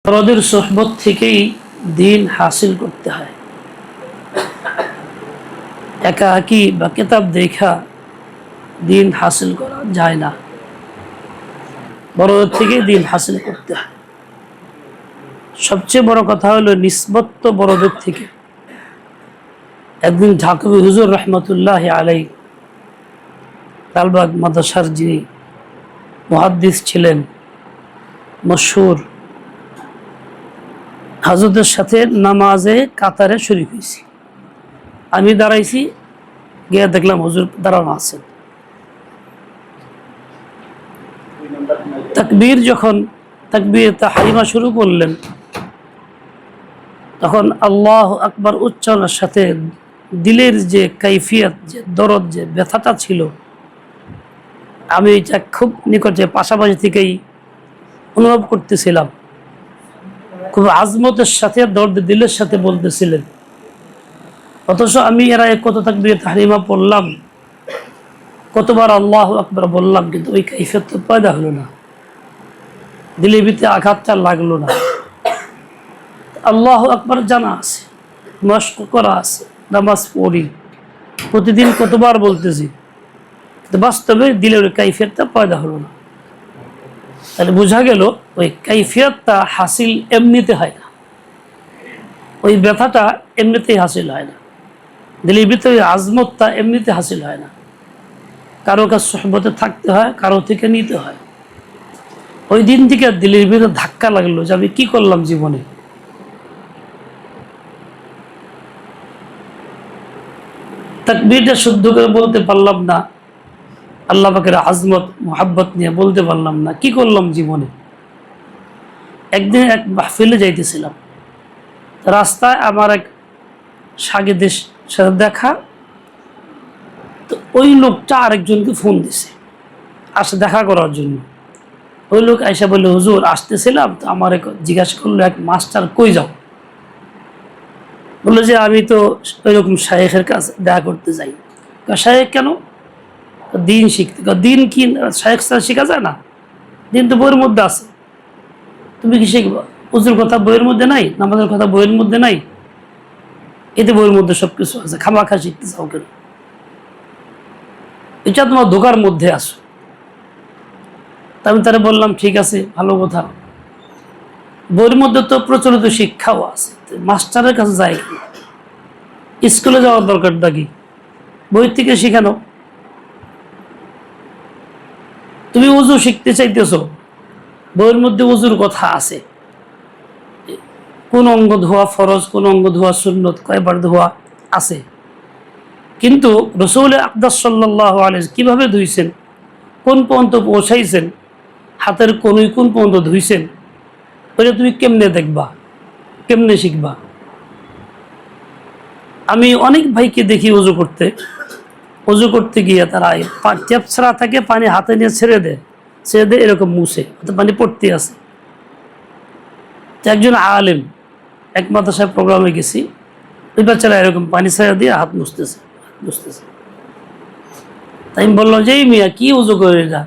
বড়দের সোহবত থেকেই দিন হাসিল করতে হয়। একাকী বা কিতাব দেখা দিন হাসিল করা যায় না, বড়দের থেকেই দিন হাসিল করতে হয়। সবচেয়ে বড় কথা হলো নিসবত বড়দের থেকে। একদিন ঢাকবি হুজুর রহমতুল্লাহ আলাই, লালবাগ মাদ্রাসার যিনি মুহাদ্দিস ছিলেন, মশহুর, হযরতের সাথে নামাজে কাতারে শরীক হয়েছি। আমি দাঁড়াইছি, গিয়ে দেখলাম হুজুর দাঁড়ানো আছেন। তাকবীর যখন তাকবীর তাহরিমা শুরু করলেন, তখন আল্লাহু আকবার উচ্চারণের সাথে দিলের যে কাইফিয়ত, যে দরদ, যে ব্যথাটা ছিল, আমি এটা খুব নিকটে পাশাপাশি থেকেই অনুভব করতেছিলাম। খুব আজমতের সাথে, দর্দ দিলের সাথে বলতেছিলেন, অথচ আমি এরা কত তাকবীর তাহরিমা পড়লাম, কতবার আল্লাহু আকবার বললাম, কিন্তু ওই কাইফিয়ত তো পয়দা হলো না, দিলের ভিতরে আঘাতটা লাগলো না। আল্লাহু আকবার জানা আছে, মশক করা আছে, নামাজ পড়ি, প্রতিদিন কতবার বলতেছি, কিন্তু বাস্তবে দিলের ওই কাইফিয়তটা পয়দা হলো না। তাহলে বোঝা গেল ওই কাইফিয়তটা হাসিল এমনিতে হয় না, ওই ব্যথাটা এমনিতেই হাসিল হয় না, দিলের ভিতরে আজমতটা এমনিতে হাসিল হয় না। কারো কাছে সোহবতে থাকতে হয়, কারো থেকে নিতে হয়। ওই দিন থেকে দিলের ভিতরে ধাক্কা লাগলো যে আমি কি করলাম জীবনে। তাকবীরটা শুদ্ধ করে বলতে পারলাম না, আল্লাহ পাকের আজমত মুহাব্বত নিয়ে বলতে পারলাম না, কি করলাম জীবনে। একদিন এক মাহফিলে যাইতেছিলাম, রাস্তায় আমার এক সাগীদের সাথে দেখা, তো ওই লোকটা আরেকজনকে ফোন দিছে আসে দেখা করার জন্য। ওই লোক আইসা বললো, হুজুর আসতেছিলাম, তো আমার জিজ্ঞাসা করলো, এক মাস্টার কই যাও? বললো যে আমি তো ওইরকম শায়েখের কাছে দেখা করতে যাই। শায়েখ কেন? দিন শিখতে। দিন কি শায়েখ ছাড়া শেখা যায় না? দিন তো বইয়ের মধ্যে আছে, তুমি কি শিখবা? হুজুর কথা বইয়ের মধ্যে নাই, নামাজের কথা বইয়ের মধ্যে নাই, এতে বইয়ের মধ্যে সবকিছু আছে, খামাখা শিখতে চাও কেন? এটা তোমার ধোকার মধ্যে আসো। আমি তারা বললাম, ঠিক আছে, ভালো কথা, বইয়ের মধ্যে তো প্রচলিত শিক্ষাও আছে, মাস্টারের কাছে যায় কেন? স্কুলে যাওয়ার দরকারটা কি? বই থেকে শেখানো। তুমি উজু শিখতে চাইতেছো, বইয়ের মধ্যে উজুর কথা আছে, কোন অঙ্গ ধোয়া ফরজ, কোন অঙ্গ ধোয়া সুন্নত, কয়বার ধোয়া আছে। কিন্তু রাসূল আকরাম সাল্লাল্লাহু আলাইহি কিভাবে ধুইছেন, কোন পর্যন্ত পৌঁছাইছেন, হাতের কোন পর্যন্ত ধুইছেন, ওইটা তুমি কেমনে দেখবা, কেমনে শিখবা? আমি অনেক ভাইকে দেখি উজু করতে গিয়ে তারা ট্যাপ ছাড়া থাকে, পানি হাতে নিয়ে ছেড়ে দেয়, এরকম মুছে, পানি পড়তে আছে। একজন আলেম, এক মাদ্রাসায় প্রোগ্রামে গেছি, ওই বাচ্চারা এরকম পানি ছাড়া দিয়ে হাত মুছতেছে। তাই আমি বললাম যে, এই মিয়া কি উজু করে এটা?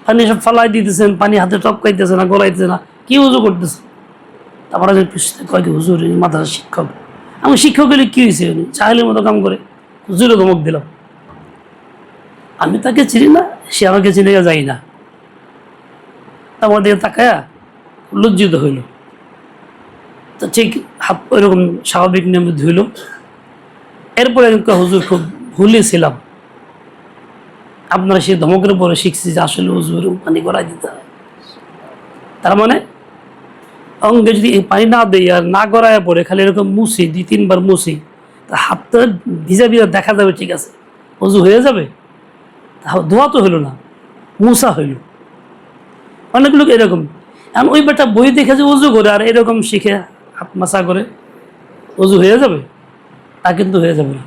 পানি সব ফালাই দিতেছেন, পানি হাতে টপকাইতেছে না, গলাইতেছে না, কি উজু করতেছে? তারপরে কয় কি, হুজুর মাদ্রাসার শিক্ষক। আমি শিক্ষক হলে কি হয়েছে, উনি চাইলের মতো কাম করে, হুজুরে ধমক দিলাম। আমি তাকে চিনি না, সে আমাকে চিনে যাই না। আমার দিকে তাকায়া লজ্জিত হইল। তো ঠিক হাত ওইরকম স্বাভাবিক নিয়মে ধুইল। এরপরে হুজুর খুব ভুলে ছিলাম, আপনারা সেই ধমকের পরে শিখছি যে আসলে হুজুর পানি গড়াই দিতে হয়। তার মানে অঙ্গে যদি এই পানি না দেই আর না গড়ায় পড়ে, খালি এরকম মুছি, 2-3 বার মুছি, তা হাতটা ভিজা ভিজা দেখা যাবে, ঠিক আছে, উজু হয়ে যাবে, ধোয়া তো হইল না, মুসা হইল। অনেক লোক এরকম, এখন ওই বেটা বই দেখে যে উজু করে আর এরকম শিখে হাত মাসা করে উজু হয়ে যাবে, তা কিন্তু হয়ে যাবে না।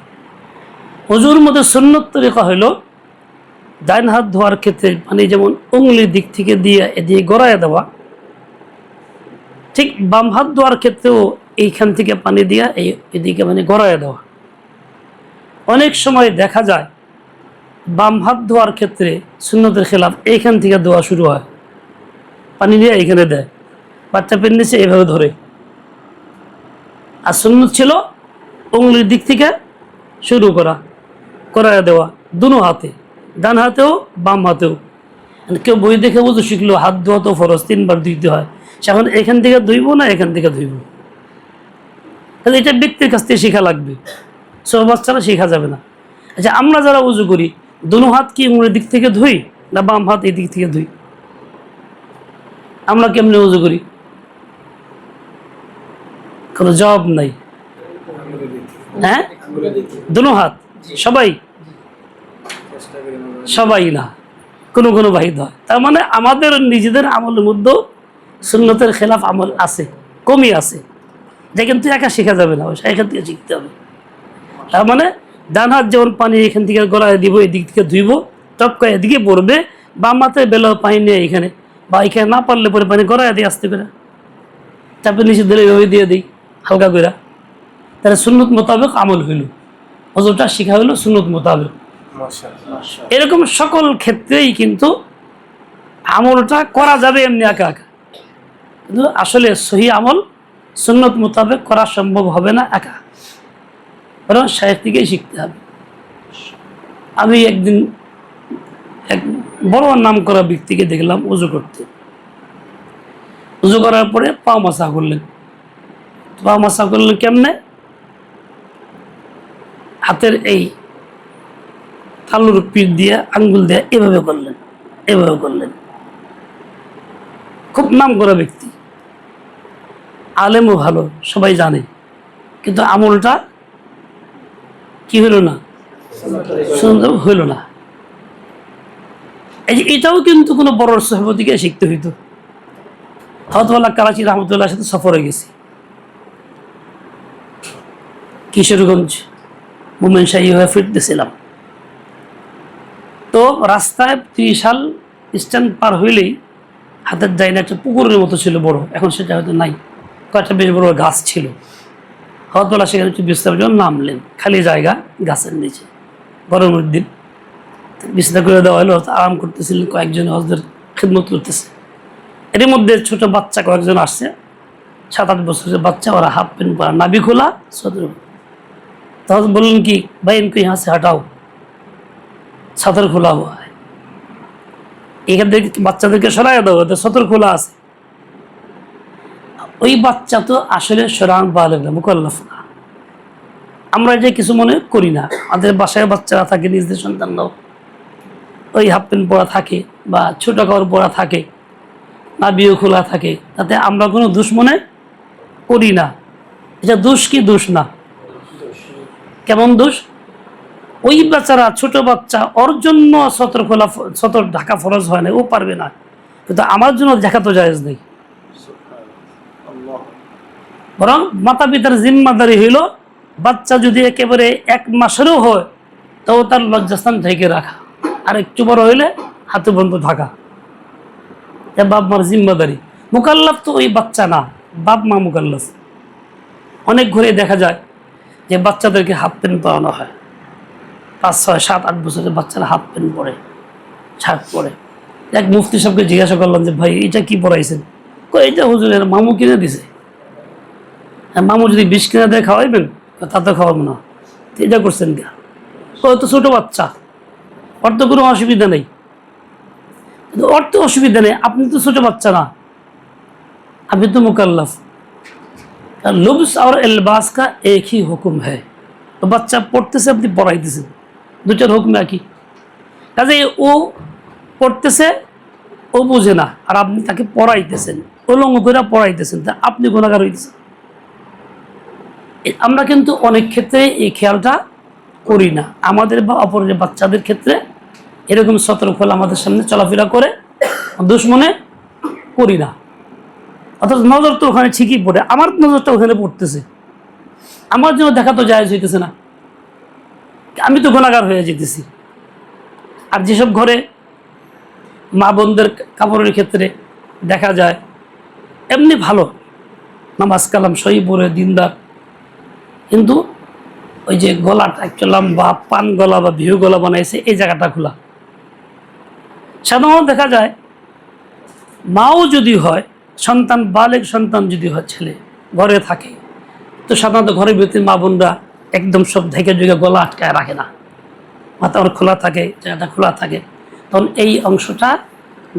উজুর মধ্যে সুন্নত তরিকা হইল, ডাইন হাত ধোয়ার ক্ষেত্রে পানি যেমন উংলির দিক থেকে দিয়ে এদিকে গড়াইয়া দেওয়া, ঠিক বাম হাত ধোয়ার ক্ষেত্রেও এইখান থেকে পানি দিয়া এদিকে মানে গড়াইয়া দেওয়া। অনেক সময় দেখা যায় বাম হাত ধোয়ার ক্ষেত্রে সুন্নতের খেলাফ এইখান থেকে ধোয়া শুরু হয়, পানি দিয়ে এইখানে দেয়, বাচ্চা পেন নিচে এভাবে ধরে। আর সুন্নত ছিল উঙ্গলির দিক থেকে শুরু করায় দেওয়া, দুনো হাতে, ডান হাতেও বাম হাতেও। কেউ বই দেখে বুঝে শিখলো হাত ধোয়া তো ফরজ, 3 বার ধুইতে হয়, সে এখন এখান থেকে ধুইব না এখান থেকে ধুইব, তাহলে এটা ব্যক্তির কাছ থেকে শেখা লাগবে, সব বাচ্চারা শেখা যাবে না। আচ্ছা, আমরা যারা উজু করি দুনো হাত কি উঙ্গলির দিক থেকে ধুই না বাম হাত এই দিক থেকে ধুই? আমরা কেমনে উজু করি? কোনো জবাব নাই। হ্যাঁ, দুনো হাত সবাই? সবাই না, কোনো কোনো বাহিদ হয়। তার মানে আমাদের নিজেদের আমলের মধ্যেও সুন্নতের খেলাফ আমল আছে, কমই আছে, যে কিন্তু একা শেখা যাবে না, এখান থেকে শিখতে হবে। তার মানে ডান হাত যেমন পানি এখান থেকে গলায় দিব, এদিক থেকে ধুইব, টপকা এদিকে পড়বে, বাম হাতে বেলা পানি নিয়ে এখানে, বা এখানে না পারলে পরে পানি গলায় দিয়ে আসতে করে, তারপরে নিচে দিলে ওই দিয়ে দিই হালকা করে। তাহলে সুন্নত মোতাবেক আমল হইল, অজুটা শিখা হইল সুন্নত মোতাবেক। এরকম সকল ক্ষেত্রেই কিন্তু আমলটা করা যাবে এমনি একা একা, কিন্তু আসলে সহি আমল সুন্নত মোতাবেক করা সম্ভব হবে না একা, বরং শায়েখ থেকেই শিখতে হবে। আমি একদিন এক বড় নাম করা ব্যক্তিকে দেখলাম উজু করতে। উজু করার পরে পা মাসা করলেন। পা মাসা করলেন কেমনে? হাতের এই তালুর পিঠ দিয়ে আঙ্গুল দিয়ে এভাবে করলেন, এভাবে করলেন। খুব নাম করা ব্যক্তি, আলেমও ভালো, সবাই জানে, কিন্তু আমলটা কি হইল না, সুন্দর হইল না। এই যে এটাও কিন্তু কোনো বড় সহবতীকে শিখতে হইতো। হজওয়ালা করাচি রহমতুল্লাহ সাথে সফরে গেছি, কিশোরগঞ্জ মোমেন শাহী হয়ে ফিরতেছিলাম। তো রাস্তায় ত্রিশাল স্ট্যান্ড পার হইলেই হাতের ডাইনে একটা পুকুরের মতো ছিল বড়, এখন সেটা হয়তো নাই, কয়েকটা বেশ বড় গাছ ছিল। হজওয়ালা সেখানে একটু বিশ্রামের জন্য নামলেন, খালি জায়গা গাছের নিচে, গরমের দিন। বিছনা করে দেওয়া হলো, আরাম করতেছিলেন, কয়েকজন হজদের খিদমত করতেছে। এর মধ্যে ছোট বাচ্চা কয়েকজন আসছে, 7-8 বছরের বাচ্চা, ওরা হাফ প্যান্ট পরা, নাভি খোলা, সদর। তখন বললেন কি ভাই ইনকো ইহাঁ সে হটাও, সদর খোলা হুয়া है, এখান থেকে বাচ্চাদেরকে সরাই দাও, ওদের সদর খোলা আছে। ওই বাচ্চা তো আসলে সরান বালেগ না, মুকাল্লাফ না। আমরা যে কিছু মনে করি না, আমাদের বাসায় বাচ্চারা থাকে, নিজেদের সন্তানরাও ওই হাফ প্যান্ট পরা থাকে বা ছোট কাপড় পরা থাকে, নাভিও খোলা থাকে, তাতে আমরা কোনো দোষ মনে করি না। এটা দোষ কি দোষ না? কেমন দোষ? ওই বাচ্চারা, ছোট বাচ্চা, ওর জন্য সতর খোলা, সতর ঢাকা ফরজ হয় না, ও পারবে না, কিন্তু আমার জন্য দেখা তো জায়েজ নেই। বরং মাতা পিতার জিম্মাদারি হইল বাচ্চা যদি একেবারে 1 মাসেরও হয় তাও তার লজ্জাস্থান ঢেকে রাখা, আর একটু বড় হইলে হাতে বন্ধ ঢাকা, বাপ মার জিম্মাদারি। মুকাল্লাফ তো ওই বাচ্চা না, বাপ মা মুকাল্লাফ। অনেক ঘরে দেখা যায় যে বাচ্চাদেরকে হাফ প্যান্ট পরানো হয়, 5, 6, 7, 8 বছরের বাচ্চারা হাফ প্যান্ট পরে, শার্ট পরে। এক মুফতি সাহেবকে জিজ্ঞাসা করলাম যে ভাই এটা কি পড়াইছেন? এটা হুজুরের মামু কিনে দিছে। মামু যদি 20 কিনে দেয় খাওয়াইবেন? তা তো খাওয়াবো না। এটা করছেন কে? ও তো ছোট বাচ্চা, ওর তো কোনো অসুবিধা নেই। ওর তো অসুবিধা নেই, আপনি তো ছোট বাচ্চা না, আপনি তো মুকাল্লাফ। লুবস আর এলবাস কা এক হি হুকুম হ্যায়। তো বাচ্চা পড়তেছে, আপনি পড়াইতেছেন, দুটার হুকুম একই। কাজে ও পড়তেছে, ও বুঝে না, আর আপনি তাকে পড়াইতেছেন, উলঙ্গ করে পড়াইতেছেন, তা আপনি গুনাহগার হইতেছেন। আমরা কিন্তু অনেক ক্ষেত্রে এই খেয়ালটা করি না, আমাদের বা অপরের বাচ্চাদের ক্ষেত্রে এরকম সতর্ক হলে আমাদের সামনে চলাফেরা করে, দোষ মনে করি না। অথচ নজর তো ওখানে ঠিকই পড়ে, আমার নজরটা ওখানে পড়তেছে, আমার জন্য দেখা তো জায়েজ হইতেছে না, আমি তো গুনাহগার হয়ে যেতেছি। আর যেসব ঘরে মা বোনদের কাপড়ের ক্ষেত্রে দেখা যায় এমনি ভালো, নামাজ কালাম সহি পড়ে দিনদার, কিন্তু ওই যে গলাটা একটু লম্বা, পান গলা বা ভিউ গলা বানাইছে, এই জায়গাটা খোলা। সাধারণত দেখা যায় মাও যদি হয় সন্তান বালেগ সন্তান যদি হয় ছেলে ঘরে থাকে, তো সাধারণত ঘরের ভিতরে মা বোনরা একদম সব ঢেকে ঢুকে গলা আটকায় রাখে না, মাথা খোলা থাকে, জায়গাটা খোলা থাকে, তখন এই অংশটা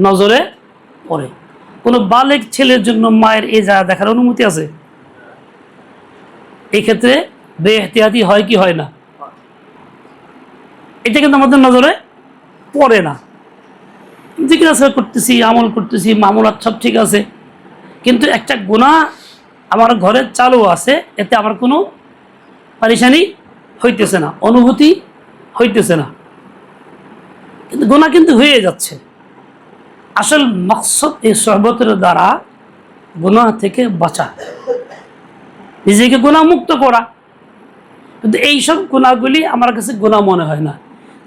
নজরে পড়ে। কোনো বালেগ ছেলের জন্য মায়ের এই জায়গা দেখার অনুমতি আছে? এই ক্ষেত্রে বেএহতিয়াতি হয় কি হয় না? এটা কিন্তু আমাদের নজরে পড়ে না। জিজ্ঞাসা করতেছি, আমল করতেছি, মামলাত সব ঠিক আছে, কিন্তু একটা গুনাহ আমার ঘরে চালু আছে, এতে আমার কোনো পারিশানি হইতেছে না, অনুভূতি হইতেছে না, কিন্তু গুনাহ কিন্তু হয়ে যাচ্ছে। আসল মকসদ এই সহবতের দ্বারা গুনাহ থেকে বাঁচা, নিজেকে গুনাহ মুক্ত করা। কিন্তু এইসব গুনাহগুলি আমার কাছে গুনাহ মনে হয় না।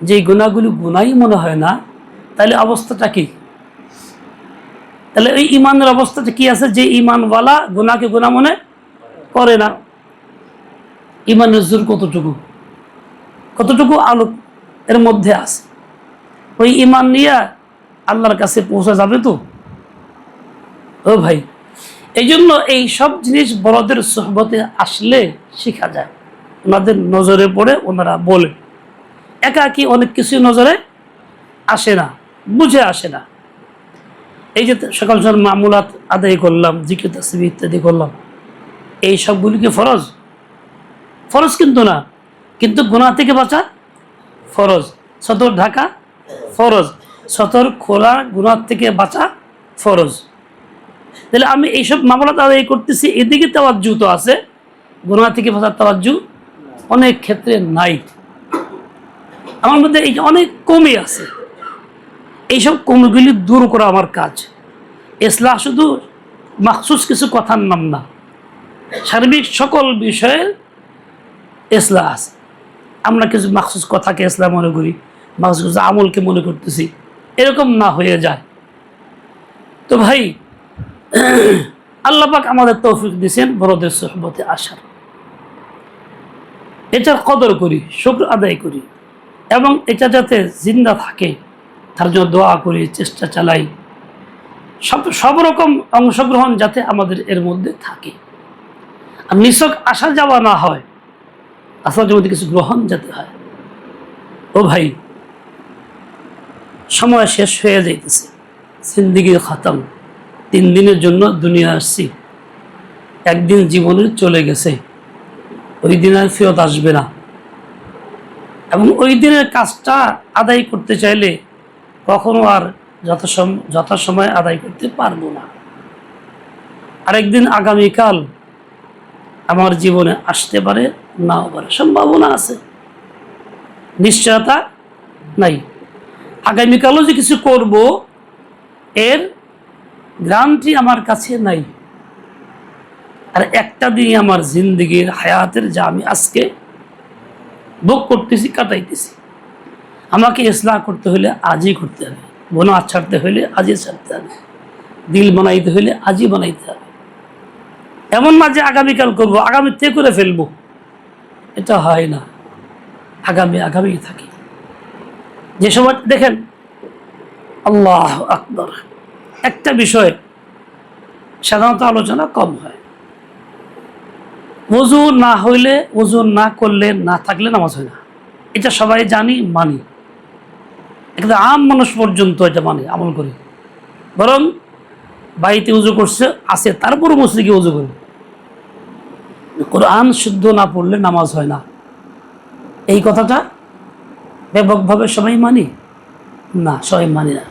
যে গুনাহগুলি গুনাহই মনে হয় না, তাহলে অবস্থাটা কি? তাহলে ওই ইমানের অবস্থাটা কি আছে? যে ইমানওয়ালা গুনাহকে গুনাহ মনে করে না। ইমানের জোর কতটুকু, কতটুকু আলোক এর মধ্যে আছে? ওই ইমান নিয়ে আল্লাহর কাছে পৌঁছা যাবে তো? ও ভাই, এই জন্য এই সব জিনিস বড়দের সোহবতে আসলে শেখা যায়, ওনাদের নজরে পড়ে, ওনারা বলে। একাকি অনেক কিছু নজরে আসে না, বুঝে আসে না। এই যে সকাল সকাল মামুলাত আদায় করলাম, জিকির তাসবিহ ইত্যাদি করলাম, এই সবগুলি কি ফরজ? ফরজ কিন্তু না, কিন্তু গুনাহ থেকে বাঁচা ফরজ। সতর ঢাকা ফরজ, সতর খোলা গুনাহ থেকে বাঁচা ফরজ। তাহলে আমি এইসব মামলাত আদায় করতেছি, এদিকে তাওয়াজ্জু তো আছে, গুনাহ থেকে বাঁচার তাওয়াজ্জু অনেক ক্ষেত্রে নাই। আমার মধ্যে এই অনেক কমই আছে। এইসব কমিগুলি দূর করা আমার কাজ। ইসলাহ শুধু মাখসুস কিছু কথার নাম না, সার্বিক সকল বিষয়ের ইসলাহ আছে। আমরা কিছু মাখসুস কথাকে ইসলাম মনে করি, মাখসুস আমলকে মনে করতেছি, এরকম না হয়ে যায়। তো ভাই, আল্লাহ পাক আমাদের তৌফিক দিয়েছেন বড়দের সোহবতে আসার, এটার কদর করি, শুকর আদায় করি, এবং এটা যাতে জিন্দা থাকে তার জন্য দোয়া করি, চেষ্টা চালাই। সব রকম অংশগ্রহণ যাতে আমাদের এর মধ্যে থাকে, আর নিছক আসা যাওয়া না হয়, আসলে মধ্যে কিছু গ্রহণ যাতে হয়। ও ভাই, সময় শেষ হয়ে যাইতেছে, জিন্দিগির খতম। 3 দিনের জন্য দুনিয়া আসছি, একদিন জীবনের চলে গেছে, ওই দিন আর ফেরত আসবে না। এবং ওই দিনের কাজটা আদায় করতে চাইলে কখনো আর যথাসময় আদায় করতে পারবো না। আরেকদিন আগামীকাল আমার জীবনে আসতে পারে, নাও পারে, সম্ভাবনা আছে, নিশ্চয়তা নাই। আগামীকালও যে কিছু করব এর গ্যারান্টি আমার কাছে নাই। আর একটা দিনই আমার জিন্দগির হায়াতের, যা আমি আজকে ভোগ করতেছি, কাটাইতেছি, আমাকে ইসলাহ করতে হলে আজই করতে হবে, গুনাহ ছাড়তে হলে আজই ছাড়তে হবে, দিল বানাইতে হলে আজই বানাইতে হবে। এমন না যে আগামীকাল করবো, আগামীতে করে ফেলবো, এটা হয় না। আগামী থাকি। যে সময় দেখেন, আল্লাহ আকবার, একটা বিষয় সাধারণত আলোচনা কম হয়, ওযু না হইলে, ওযু না করলে, না থাকলে নামাজ হয় না। এটা সবাই জানি, মানি, একটা আম মানুষ পর্যন্ত এটা মানে আমল করি। বরং বাড়িতে উজু করছে আছে, তারপর মসজিদে উজু করে। কোরআন শুদ্ধ না পড়লে নামাজ হয় না, এই কথাটা ব্যাপকভাবে সবাই মানি না, সবাই মানি না।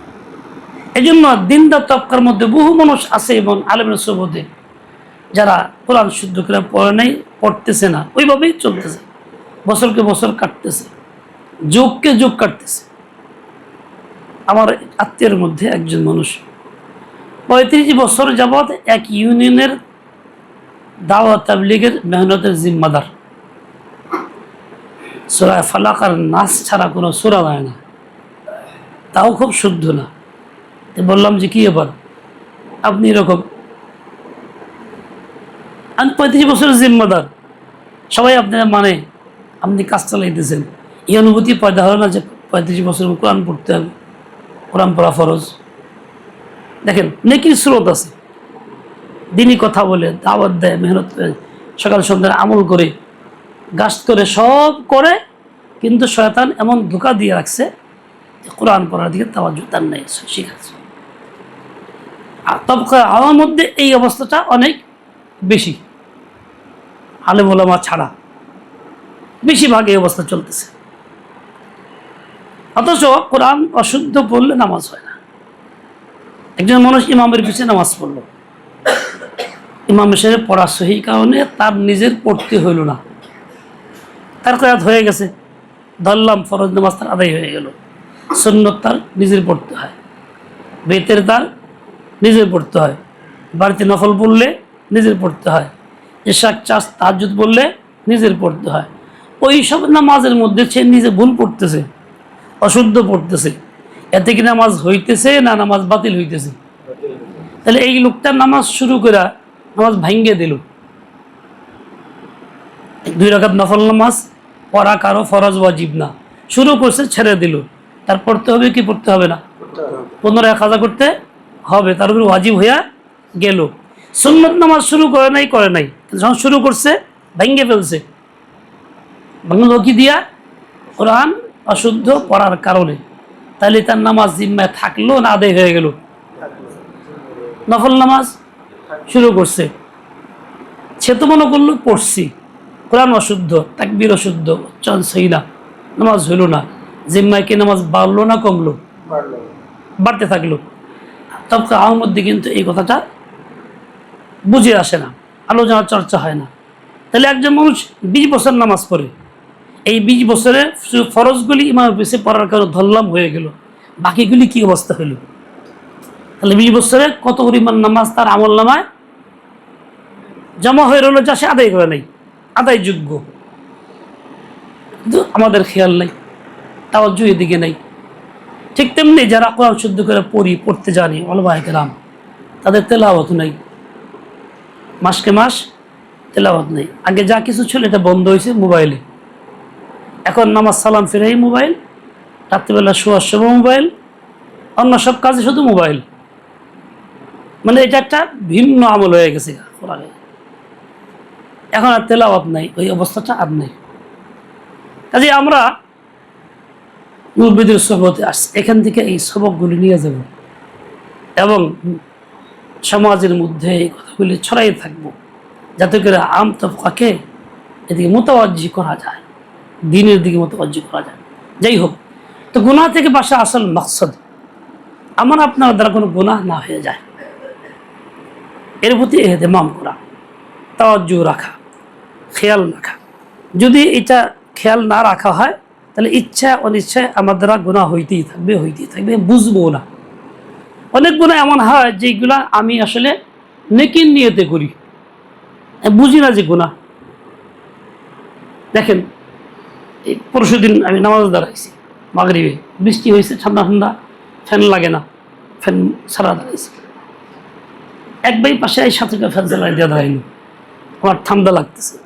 এই জন্য দিনদার তবকার মধ্যে বহু মানুষ আছে এবং আলেমের সোহবতে যারা কোরআন শুদ্ধ করে পড়ে নাই, পড়তেছে না, ওইভাবেই চলতেছে, বছরকে বছর কাটতেছে, যুগকে যুগ কাটতেছে। আমার আত্মীয়ের মধ্যে একজন মানুষ 35 বছর যাবৎ এক ইউনিয়নের দাওয়াত তাবলীগের মেহনতের জিম্মাদার। সূরা ফালাক আর নাস ছাড়া কোনো সূরা হয় না, তাও খুব শুদ্ধ না। বললাম যে কি ব্যাপার, আপনি এরকম? আমি 35 বছরের জিম্মাদার, সবাই আপনারা মানে, আপনি কাজ চালাইতেছেন, এই অনুভূতি পয়দা হলো না যে 35 বছর কোরআন পড়তে হবে, কোরআন পড়া ফরজ। দেখেন, নেকির স্রোত আছে, দিনই কথা বলে, দাওয়াত দেয়, মেহনত করে, সকাল সন্ধ্যায় আমল করে, গাছ করে, সব করে, কিন্তু শয়তান এমন ধোঁকা দিয়ে রাখছে যে কোরআন পড়ার দিকে তাওয়াজ্জুহ তার নেই, শিখাচ্ছে। আর তবকা আমার মধ্যে এই অবস্থাটা অনেক বেশি, আলেম ওলামা ছাড়া বেশিরভাগ এই অবস্থা চলতেছে। অথচ কোরআন অশুদ্ধ পড়লে নামাজ হয় না। একজন মানুষ ইমামের পিছনে নামাজ পড়লো, ইমাম সাহেব পড়া সহি কারণে তার নিজের পড়তে হইল না, তার করাত হয়ে গেছে, ধরলাম ফরজ নামাজ তার আদায় হয়ে গেল, সুন্নত তার নিজের পড়তে হয়, বেতের তার নিজের পড়তে হয়, বাড়িতে নফল পড়লে নিজের পড়তে হয়, এশাক চাষ তাহাজ্জুদ পড়লে নিজের পড়তে হয়। ওই সব নামাজের মধ্যে সে নিজে ভুল পড়তেছে, অশুদ্ধ পড়তেছে, এতে কি নামাজ হইতেছে না নামাজ বাতিল হইতেছে? তাহলে এই লোকটার নামাজ শুরু করে নামাজ ভাঙ্গে দিল, 2 রাকাত নফল নামাজ পড়া কারো ফরজ ওয়াজিব না, শুরু করছে ছেড়ে দিল, তার পড়তে হবে কি পড়তে হবে না? পুনরায় কাজা করতে হবে, তার উপর ওয়াজিব হইয়া গেল। সুন্নত নামাজ শুরু করে নাই যখন শুরু করছে ভাঙ্গে ফেলছে, ভাঙলো কি দিয়া? কোরআন অশুদ্ধ পড়ার কারণে। তাহলে তার নামাজ জিম্মায় থাকলো না আদায় হয়ে গেল? নফল নামাজ শুরু করছে, সে তো মনে করলো পড়ছি, কোরআন অশুদ্ধ, তাকবীর অশুদ্ধ, উচ্চারণ সহি না, নামাজ হইল না, জিম্মায় কি নামাজ বাড়লো না কমলো? বাড়তে থাকলো। তবে আমার মধ্যে কিন্তু এই কথাটা বুঝে আসে না, আলোচনা চর্চা হয় না। তাহলে একজন মানুষ 20 বছর নামাজ পড়ে, এই 20 বছরে ফরজগুলি ইমামের পিছিয়ে পড়ার কারণে ধরলাম হয়ে গেল, বাকিগুলি কি অবস্থা হইল? তাহলে 20 বছরে কত পরিমাণ নামাজ তার আমল নামায় জমা হয়ে রইল, যা সে আদায় করে নাই, আদায় যোগ্য, কিন্তু আমাদের খেয়াল নাই, তাওয়াজ্জুহ এদিকে নাই। ঠিক তেমনি যারা কোরআন শুদ্ধ করে পড়তে জানি, উলামায়ে কেরাম, তাদের তেলাওয়াত নাই, মাসকে মাস তেলাওয়াত নেই। আগে যা কিছু ছিল এটা বন্ধ হয়েছে মোবাইলে, এখন নামাজ সালাম ফিরেই মোবাইল, রাত্রিবেলা শোয়ার সময় মোবাইল, অন্য সব কাজে শুধু মোবাইল, মানে এটা একটা ভিন্ন আমল হয়ে গেছে কোরআনে। এখন আর তেলাওয়াত নাই, ওই অবস্থাটা আর নেই। কাজে আমরা মুরব্বিদের সহবতে আসছি, এখান থেকে এই সবকগুলি নিয়ে যাব এবং সমাজের মধ্যে এই কথাগুলি ছড়াই থাকবো, যাতে করে আম তবকাকে এদিকে মোতাওয়াজ্জি করা যায়, দিনের দিকে মোতাওয়াজ্জি করা যায়। যাই হোক, তো গুনাহ থেকে বাঁচা আসল মকসদ আমার আপনার দ্বারা কোনো গুনাহ না হয়ে যায়, এর প্রতি ইহতিমাম করা, তাওয়াজ্জু রাখা, খেয়াল রাখা। যদি এটা খেয়াল না রাখা হয় তাহলে ইচ্ছা অনিচ্ছায় আমার দ্বারা গুনাহ হইতেই থাকবে, বুঝবো না। অনেক গুনাহ এমন হয় যেগুলা আমি আসলে নেকির নিয়তে করি, বুঝি না যে গুনাহ। দেখেন, এই পরশুদিন আমি নামাজ দাঁড়াইছি মাগরিবে, বৃষ্টি হয়েছে, ঠান্ডা ঠান্ডা, ফ্যান লাগে না, ফ্যান ছাড়া দাঁড়াইছি। এক ভাই পাশে এই সাথে ফ্যান চালাই দিয়ে দাঁড়াইল, আমার ঠান্ডা লাগতেছে,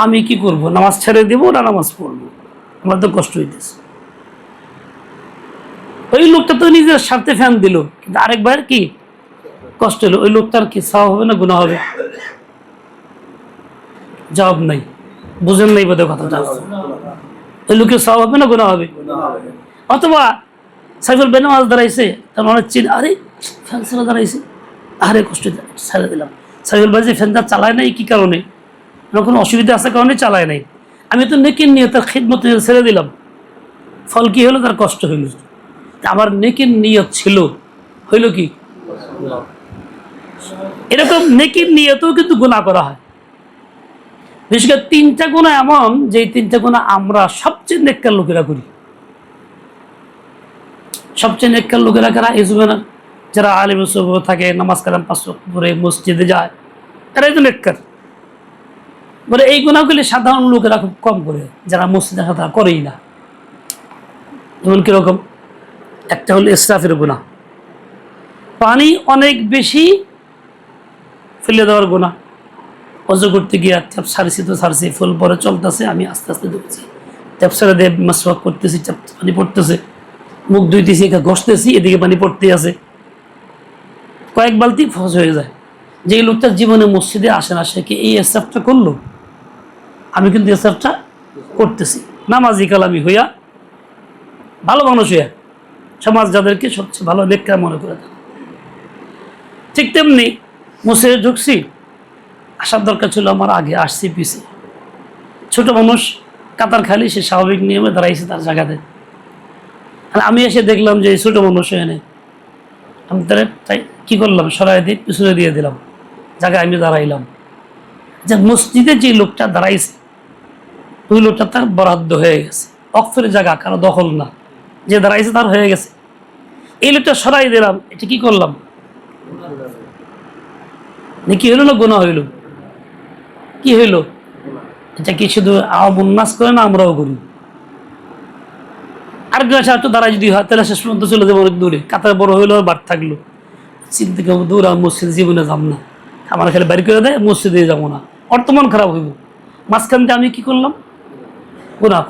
আমি কি করব? নামাজ ছেড়ে দেবো না নামাজ পড়বো? আমার তো কষ্ট হইতেছে। ওই লোকটা তো নিজের স্বার্থে ফ্যান দিল, কিন্তু আরেক ভাইয়ের কি কষ্ট হলো? ওই লোকটার কি সওয়াব হবে না গুনাহ হবে? জবাব নাই, বুঝেন নাই বোধহয় কথাটা। ওই লোকের সওয়াব হবে না গুনাহ হবে? অথবা সাইফুল ভাই নামাজ দাঁড়াইছে, তার মনে চিন, আরে ফ্যান ছাড়া দাঁড়াইছে, আরে কষ্ট ছেড়ে দিলাম। সাইফুল ভাই যে ফ্যানটা চালায় নাই কি কারণে? কোনো অসুবিধা আছে কারণে চালায় নাই, আমি তো নেকির নিয়ে তার খিদমত ছেড়ে দিলাম, ফল কি হলো? তার কষ্ট হইল। আমার নেকির নিয়ত ছিল, হইল কি? এরকম নেকির নিয়তেও কিন্তু গুনাহ করা হয়। বিশেষ করে 3টা গুনাহ এমন যে 3টা গুনাহ আমরা সবচেয়ে নেককার লোকেরা করি। সবচেয়ে নেককার লোকেরা কারা? এই যুবনা যারা আলিম সহবত থাকে, নামাজ কালাম 5 ওয়াক্ত পড়ে মসজিদে যায়, এরাই তো নেককার। বলে এই গুনাহগুলি সাধারণ লোকেরা খুব কম করে, যারা মসজিদে কথা করেই না। যেমন কিরকম? একটা হলো ইসরাফের গুনাহ, পানি অনেক বেশি ফেলে দেওয়ার গুনাহ। অজু করতে গিয়ে ট্যাপ সারছি তো সারছি, ফুল পরে চলতেছে, আমি আস্তে আস্তে ঢুকছি, ট্যাপ সারে দিয়ে মাসওয়াক করতেছি, পানি পড়তেছে, মুখ ধুইতেছি, ঘষতেছি, এদিকে পানি পড়তে আছে, কয়েক বালতি ফস হয়ে যায়। যে লোকটা জীবনে মসজিদে আসে না, সে কি এই ইসরাফটা করলো? আমি কিন্তু ইসরাফটা করতেছি, নামাজি কালামি হইয়া, ভালো মানুষ হইয়া, সমাজ যাদেরকে সবচেয়ে ভালো নেককার মনে করে দেয়। ঠিক তেমনি মসজিদে ঢুকছি, আসার দরকার ছিল আমার আগে, আসছি পিছিয়ে। ছোট মানুষ, কাতার খালি, সে স্বাভাবিক নিয়মে দাঁড়াইছে তার জায়গাতে। আর আমি এসে দেখলাম যে ছোট মানুষ এনে, আমি তাহলে তাই কী করলাম, সরাই দিয়ে পিছনে দিয়ে দিলাম, জায়গায় আমি দাঁড়াইলাম। যে মসজিদে যে লোকটা দাঁড়াইছে, ওই লোকটা তার বরাদ্দ হয়ে গেছে, অক্ফের জায়গা, কারো দখল না, যে দাঁড়াইছে তার হয়ে গেছে। এই লোকটা সরাই দিলাম, এটা কি করলাম? নাকি হইল না গুনাহ হইল? কি হইল? এটা কি শুধু আওয়ামুন্নাস করে না, আমরাও করি? আর একটু দাঁড়াই যদি হয়, তাহলে শেষ পর্যন্ত চলে যাবো অনেক দূরে, কাতার বড় হইলো আর বাদ থাকলো, চিন্তা করবো দূর, আর মসজিদ জীবনে যাব না, আমার খালি বাড়ি করে দেয়, মসজিদে যাবো না, অর্থমান খারাপ হইব। মাঝখান দিয়ে আমি কি করলাম? গুনাহ।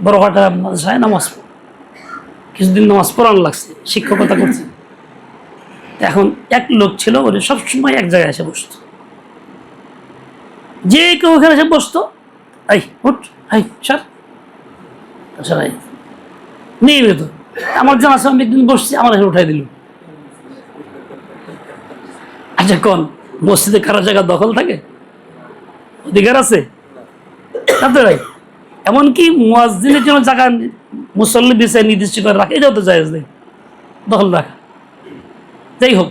বড় হঠাৎ মাদ্রাসায় নামাজ পড়, কিছুদিন নামাজ পড়ানো লাগছে, শিক্ষকতা করছে। এখন এক লোক ছিল, ওরে সবসময় এক জায়গায় এসে বসতো, যে কেউ ওখানে এসে বসতো, এই উঠ, এই সর, সরাই নিয়মিত। আমার জানা আছে, আমি একদিন বসছি, আমার এখানে উঠাই দিল। আচ্ছা কোন মসজিদে কারো জায়গা দখল থাকে? অধিকার আছে তাতে ভাই? এমনকি মুয়াজ্জিনের জন্য জায়গা মুসল্লি বিষয়ে নির্দিষ্ট করে রাখে, এটাও তো জায়েজ নেই দখল রাখা। যাই হোক,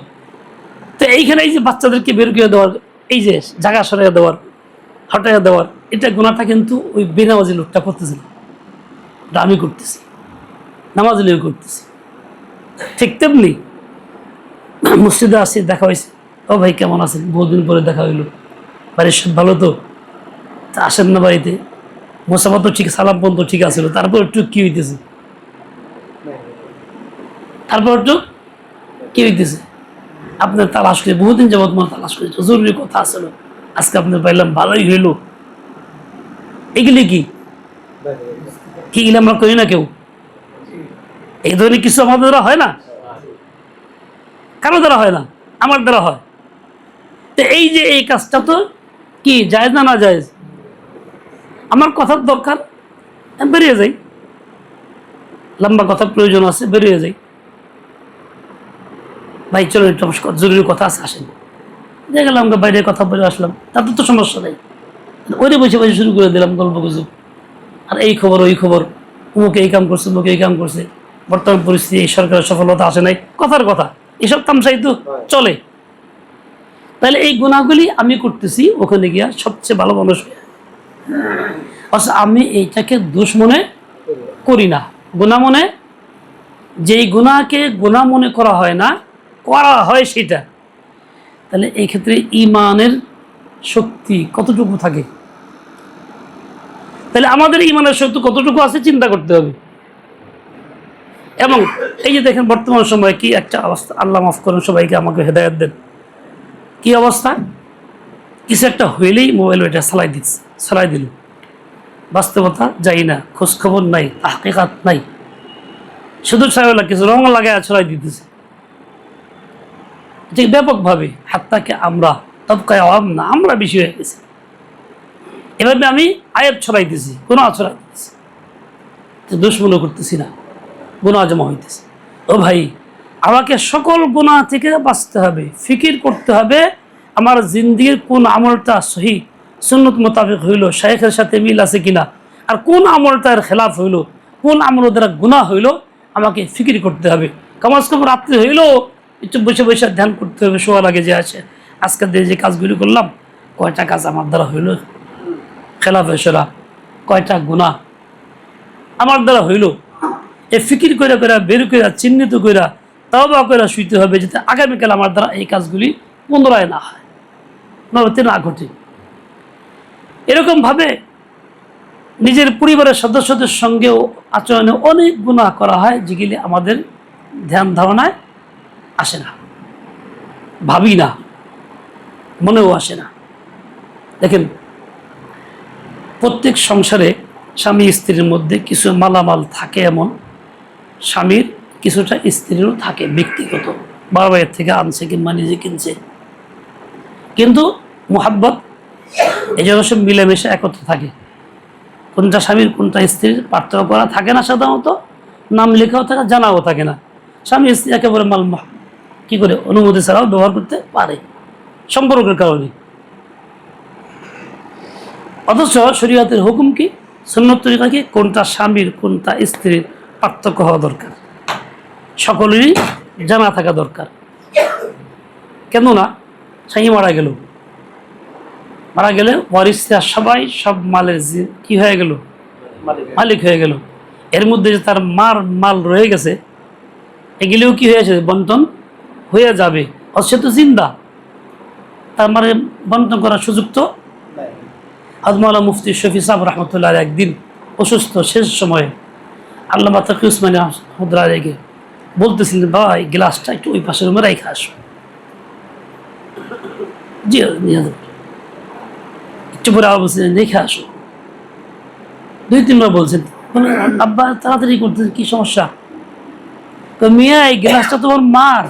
তো এইখানে এই যে বাচ্চাদেরকে বের করে দেওয়ার, এই যে জায়গা সরাইয়া দেওয়ার, হটাইয়া দেওয়ার, এটা গুনাহটা কিন্তু ওই বেনামাজি লোকটা করতেছে না, ওটা আমি করতেছি, নামাজি লোক করতেছি। ঠিক তেমনি মসজিদে আসি, দেখা হয়েছে, ও ভাই কেমন আছেন, বহুদিন পরে দেখা হইলো, বাড়ির সব ভালো তো? তা আসেন না বাড়িতে? মোসাফা তো ঠিক, সালাম পর্যন্ত ঠিক আছিল, তারপর একটু কি হইতেছে, তারপর একটু কি হইতেছে? আপনার তালাশ করে, বহুদিন যাবত মনে তালাশ করে, জরুরি কথা আসলো, আজকে আপনার পাইলাম, ভালোই হইল। এগুলি কি কি গেলে আমরা করি না কেউ? এই ধরনের কিছু আমাদের দ্বারা হয় না, কারো দ্বারা হয় না, আমার দ্বারা হয়। তো এই যে এই কাজটা তো কি জায়েজ না, না জায়েজ? আমার কথার দরকার, বেরিয়ে যাই, লম্বা কথার প্রয়োজন আছে, বেরিয়ে যাই, ভাই চলো একটু জরুরি কথা আছে, আসেন। দেখে গেলাম বাইরে কথা বলে আসলাম, তাতে তো সমস্যা নেই। ওইটা বসে বসে শুরু করে দিলাম গল্প গুজব, আর এই খবর ওই খবর, অমুকে এই কাম করছে, অমুকে এই কাম করছে, বর্তমান পরিস্থিতি, এই সরকারের সফলতা আসে নাই, কথার কথা, এসব তামসাই তো চলে। তাহলে এই গুনাহগুলি আমি করতেছি, ওখানে গিয়া সবচেয়ে ভালো মানুষ, অথচ আমি এইটাকে দোষ মনে করি না। গুনাহ মনে, যেই গুনাহকে গুনাহ মনে করা হয় না, করা হয় সেটা, তাহলে এই ক্ষেত্রে ঈমানের শক্তি কতটুকু থাকে? তাহলে আমাদের ঈমানের শক্তি কতটুকু আছে চিন্তা করতে হবে। এবং এই যে দেখেন বর্তমান সময়ে কি একটা অবস্থা, আল্লাহ মাফ করেন, সবাইকে আমাকে হেদায়েত দেন, কি অবস্থা, কিছু একটা হইলেই মোবাইল ওইটা চালাই দিল, বাস্তবতা যাই না, খোঁজখবর নাই, তাহকিকাত নাই, শুধু সাহেবলা কিছু রং লাগায় ছড়াই দিতেছে, ঠিক ব্যাপকভাবে, হাত্তাকে আমরা তবকায় আওয়াম না, আমরা বেশি হয়ে গেছি। এভাবে আমি আয়াত ছড়াইতেছি, গুনাহ ছড়াইতেছি, দোষ মনে করতেছি না, গুনাহ জমা হইতেছে। ও ভাই, আমাকে সকল গুনাহ থেকে বাঁচতে হবে, ফিকির করতে হবে, আমার জিন্দিগির কোন আমলটা সহি সুন্নত মোতাবেক হইল, শাইখের সাথে মিল আছে কিনা, আর কোন আমলটার খেলাফ হইল, কোন আমল দ্বারা গুনাহ হইল, আমাকে ফিকির করতে হবে। কমাস কম রাত্রি হইলেও একটু বসে বসে ধ্যান করতে হবে, শোয়ার আগে যে আছে, আজকের দিয়ে যে কাজগুলি করলাম, কয়টা কাজ আমার দ্বারা হইল খেলাফ সেরা, কয়টা গুনাহ আমার দ্বারা হইল, এ ফিকির করে বের করে চিহ্নিত করে তাওবা করে শুইতে হবে, যাতে আগামীকাল আমার দ্বারা এই কাজগুলি পুনরায় না হয়, নবতে না ঘটে। এরকমভাবে নিজের পরিবারের সদস্যদের সঙ্গেও আচরণে অনেক গুনাহ করা হয়, যেগুলি আমাদের ধ্যান ধারণায় আসে না, ভাবি না, মনেও আসে না। দেখেন, প্রত্যেক সংসারে স্বামী স্ত্রীর মধ্যে কিছু মালামাল থাকে, এমন স্বামীর কিছুটা স্ত্রীরও থাকে ব্যক্তিগত, বাবা ভাইয়ের থেকে আনছে কিংবা নিজে কিনছে, কিন্তু মোহাব্বত এই জন্য সব মিলেমিশে একত্র থাকে। কোনটা স্বামীর কোনটা স্ত্রীর পার্থক্য করা থাকে না, সাধারণত নাম লেখাও থাকে, জানাও থাকে না। স্বামী স্ত্রী একেবারে কি করে অনুমতি ছাড়াও ব্যবহার করতে পারে সম্পর্কের কারণে। অথচ শরীয়তের হুকুম কি, সুন্নত তরিকা কি, কোনটা স্বামীর কোনটা স্ত্রীর পার্থক্য হওয়া দরকার, সকলেরই জানা থাকা দরকার। কেননা স্বামী মারা গেলে ওয়ারিসরা সবাই সব মালের কি হয়ে গেল, মালিক হয়ে গেল। এর মধ্যে যে তার মার মাল রয়ে গেছে, এগুলিও কি হয়েছে, বন্টন হয়ে যাবে। সে তো জিন্দা, তার মানে বন্টন করার সুযোগ তো। আজমালা মুফতি শফি সাহেব রহমতুল্লাহ একদিন অসুস্থ শেষ সময়ে আল্লামা তাকি উসমানী রহমতুল্লাহ রেখে বলতেছিলেন, বাবা এই গ্লাসটা একটু ওই পাশের রুমে রেখে আসো। জি নিয়ে যাবো, একটু পরে আবার বলছিলেন রেখে আসো। 2-3 বার বলছেন। আব্বা তাড়াতাড়ি করতেছেন, কি সমস্যা? মিয়া এই গ্লাসটা তোমার মার,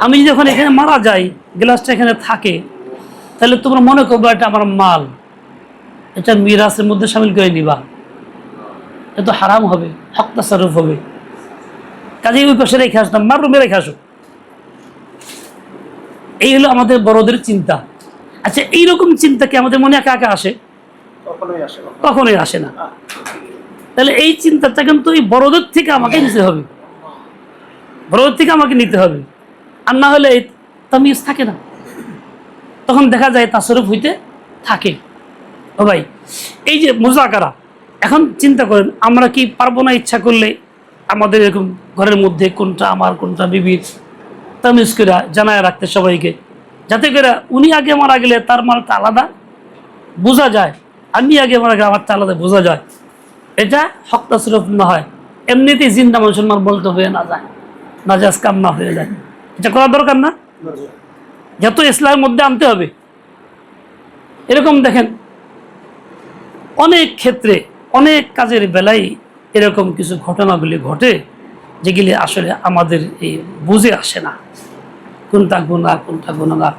আমি যখন এখানে মারা যাই গ্লাসটা এখানে থাকে, তাহলে তোমরা মনে করবো এটা আমার মাল, এটা মিরাসের মধ্যে সামিল করে নিবা, এটা তো হারাম হবে, হক তাসাররুফ হবে। কাজে ওই পাশে রেখে আসতাম, মার রুমে রেখে আসো। এই হলো আমাদের বড়দের চিন্তা। আচ্ছা, এইরকম চিন্তা কি আমাদের মনে একা একা আসে? কখনোই আসে না। তাহলে এই চিন্তাটা কিন্তু এই বড়দের থেকে আমাকে নিতে হবে, বড়দের থেকে আমাকে নিতে হবে। আর না হলে তামিজ থাকে না, তখন দেখা যায় তাসরুফ হইতে থাকে। ও ভাই, এই যে মুজাকারা, এখন চিন্তা করেন আমরা কি পারবো না ইচ্ছা করলে আমাদের এরকম ঘরের মধ্যে কোনটা আমার কোনটা বিবির তামিজ করে জানায় রাখতে সবাইকে, যাতে করে উনি আগে মারা গেলে তার মালটা আলাদা বোঝা যায়, আমি আগে মারা গেলে আমারটা আলাদা বোঝা যায়, এটা হক তাসরুফ না হয়। এমনিতেই জিন্দা মুসলমান বলতে হয়ে না যায়, নাজাজ কাম না হয়ে যায়। এটা করা দরকার না, যত ইসলামের মধ্যে আনতে হবে। এরকম দেখেন অনেক ক্ষেত্রে অনেক কাজের বেলায় এরকম কিছু ঘটনাগুলি ঘটে যেগুলি আসলে আমাদের এই বুঝে আসে না, কোনটা গুনাহ কোনটা গুনাহ না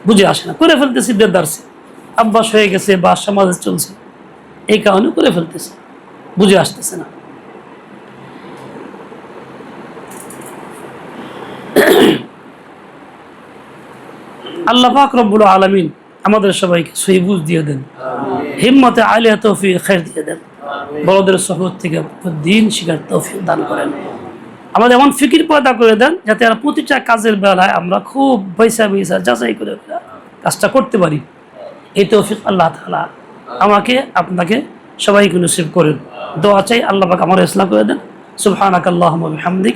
বুঝে আসে না, করে ফেলতেছি বেদারসে, অভ্যাস হয়ে গেছে বা সমাজে চলছে, এই কারণে করে ফেলতেছে, বুঝে আসতেছে না। আল্লাহ পাক রব্বুল আলামিন আমাদের সবাইকে সহি বুঝ দিয়ে দেন, হিম্মতে আলিয়া তৌফিক খায়ের দিয়ে দেন, বড়দের সহবত থেকে দিন শিখার তৌফিক দান করেন, আমাদের এমন ফিকির পয়দা করে দেন যাতে আর প্রতিটা কাজের বেলায় আমরা খুব পয়সা যাচাই করে কাজটা করতে পারি। এই তৌফিক আল্লাহ তাআলা আমাকে আপনাকে সবাইকে নসিব করেন। দোয়া চাই আল্লাহ পাক আমার ইসলাম করে দেন। সুবহানাকাল্লাহুম্মা ওয়া বিহামদিক